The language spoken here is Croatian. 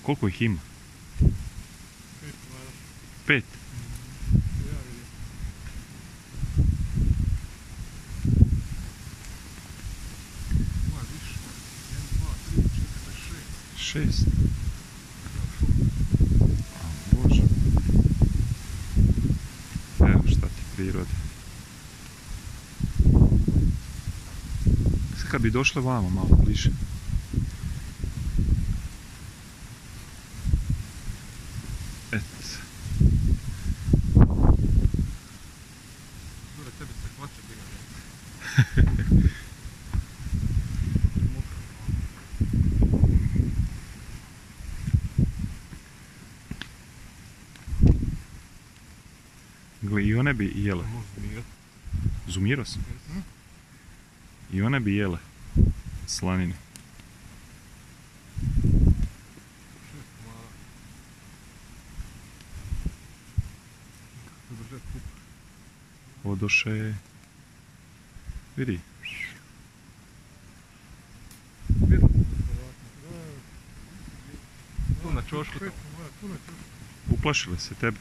Koliko ih ima? 5 vara. 5? Ja vidim. Ima više. 1, 2, 3, 4, 5, 6. 6? A Bože. Evo šta ti priroda. Sad kad bi došle vamo malo bliže. Eto. Dole tebi se hvaća biga. Gle, i one bi jele. Može zmirat. Zumirao sam. I one bi jele. Slanine. 6 komada. Kako drže kup. Odoše. Vidi. Vidno sam vjerovatno. Tu na čošku. Tu na čošku. Uplašile se tebe.